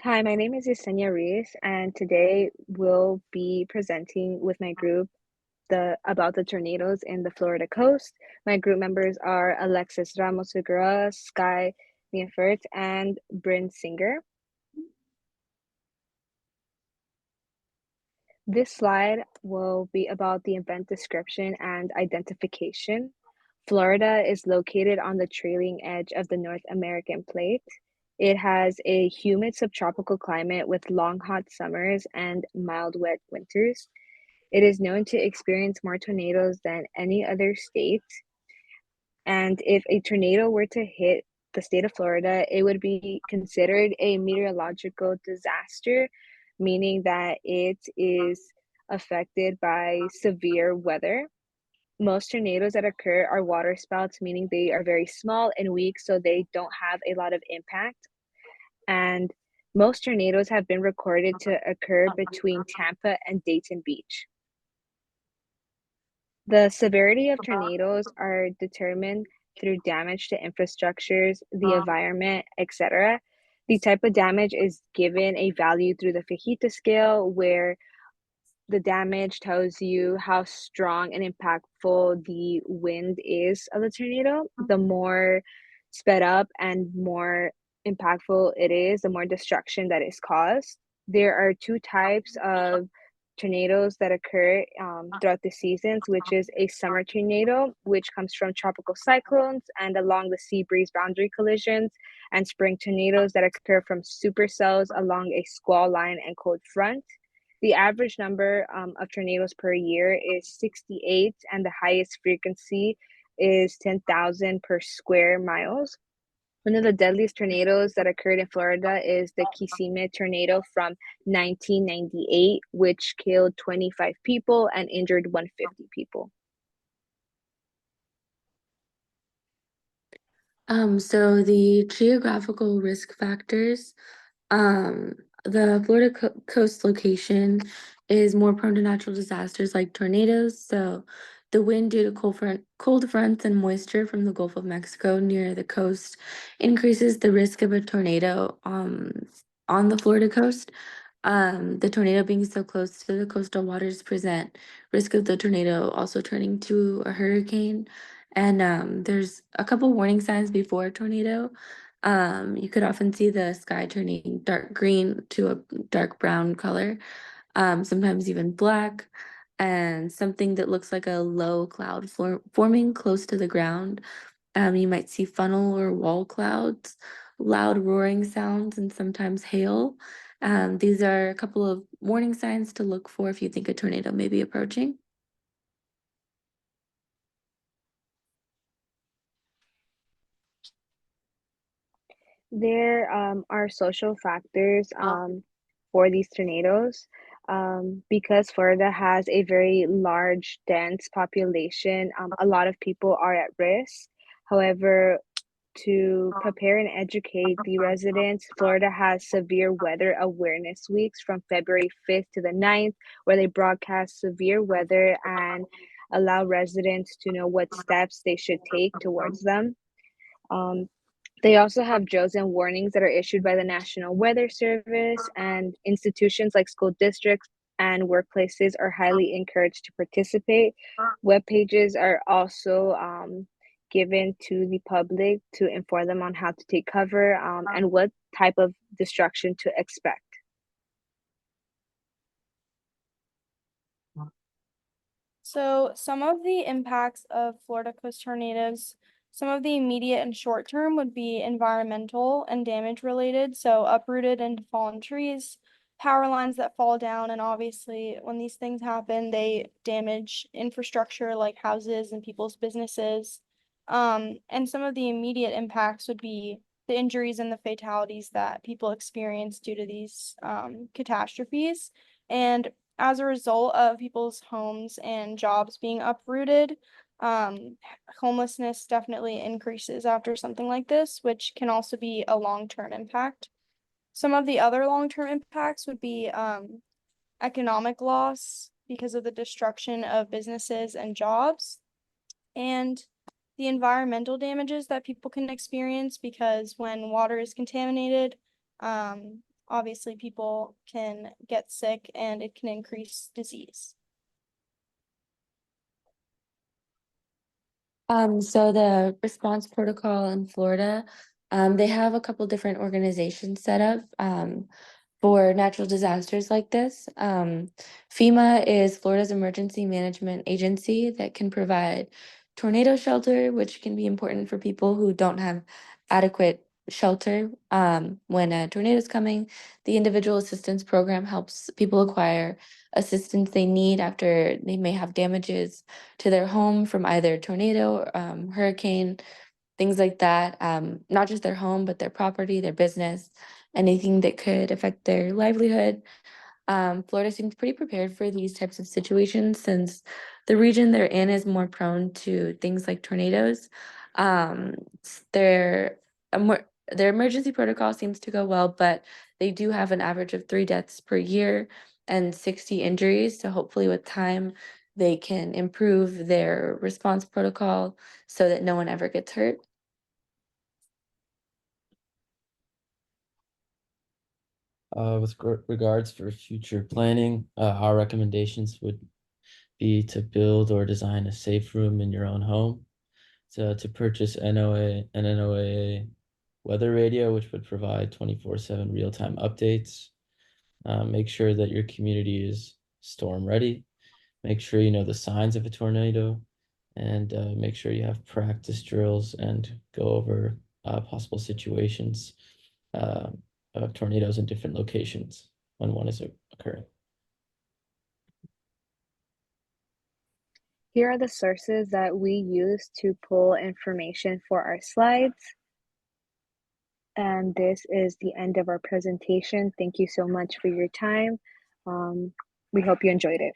Hi, my name is Yesenia Reese, and today we'll be presenting with my group the about the tornadoes in the Florida coast. My group members are Alexis Ramos Figueroa, Sky Neifert, and Bryn Singer. This slide will be about the event description and identification. Florida is located on the trailing edge of the North American plate. It has a humid subtropical climate with long hot summers and mild wet winters. It is known to experience more tornadoes than any other state. And if a tornado were to hit the state of Florida, it would be considered a meteorological disaster, meaning that it is affected by severe weather. Most tornadoes that occur are waterspouts, meaning they are very small and weak, so they don't have a lot of impact. And most tornadoes have been recorded to occur between Tampa and Dayton Beach. The severity of tornadoes are determined through damage to infrastructures, the environment, etc. The type of damage is given a value through the Fajita scale, where the damage tells you how strong and impactful the wind is of the tornado. The more sped up and more impactful it is, the more destruction that is caused. There are two types of tornadoes that occur throughout the seasons, which is a summer tornado, which comes from tropical cyclones and along the sea breeze boundary collisions, and spring tornadoes that occur from supercells along a squall line and cold front. The average number of tornadoes per year is 68, and the highest frequency is 10,000 per square miles. One of the deadliest tornadoes that occurred in Florida is the Kissimmee tornado from 1998, which killed 25 people and injured 150 people. So the geographical risk factors, um, the Florida coast location is more prone to natural disasters like tornadoes. So the wind due to cold fronts and moisture from the Gulf of Mexico near the coast increases the risk of a tornado on the Florida coast. The tornado being so close to the coastal waters present risk of the tornado also turning to a hurricane. And there's a couple warning signs before a tornado. You could often see the sky turning dark green to a dark brown color, sometimes even black, and something that looks like a low cloud forming close to the ground. You might see funnel or wall clouds, loud roaring sounds, and sometimes hail. These are a couple of warning signs to look for if you think a tornado may be approaching. There are social factors for these tornadoes. Because Florida has a very large, dense population, a lot of people are at risk. However, to prepare and educate the residents, Florida has severe weather awareness weeks from February 5th to the 9th, where they broadcast severe weather and allow residents to know what steps they should take towards them. Um, they also have drills and warnings that are issued by the National Weather Service, and institutions like school districts and workplaces are highly encouraged to participate. Web pages are also given to the public to inform them on how to take cover and what type of destruction to expect. So, some of the impacts of Florida coast tornadoes, some of the immediate and short term would be environmental and damage related. So, uprooted and fallen trees, power lines that fall down. And obviously, when these things happen, they damage infrastructure like houses and people's businesses. And some of the immediate impacts would be the injuries and the fatalities that people experience due to these catastrophes. And as a result of people's homes and jobs being uprooted, um, homelessness definitely increases after something like this, which can also be a long-term impact. Some of the other long-term impacts would be economic loss because of the destruction of businesses and jobs, and the environmental damages that people can experience because when water is contaminated, obviously people can get sick and it can increase disease. So the response protocol in Florida, they have a couple different organizations set up for natural disasters like this. FEMA is Florida's emergency management agency that can provide tornado shelter, which can be important for people who don't have adequate shelter when a tornado is coming. The individual assistance program helps people acquire assistance they need after they may have damages to their home from either tornado, hurricane, things like that. Not just their home, but their property, their business, anything that could affect their livelihood. Florida seems pretty prepared for these types of situations since the region they're in is more prone to things like tornadoes. Their their emergency protocol seems to go well, but they do have an average of 3 deaths per year and 60 injuries. So hopefully, with time, they can improve their response protocol so that no one ever gets hurt. With regards for future planning, our recommendations would be to build or design a safe room in your own home, to purchase an NOAA weather radio, which would provide 24/7 real-time updates. Make sure that your community is storm ready. Make sure you know the signs of a tornado, and make sure you have practice drills and go over possible situations of tornadoes in different locations when one is occurring. Here are the sources that we use to pull information for our slides. And this is the end of our presentation. Thank you so much for your time. We hope you enjoyed it.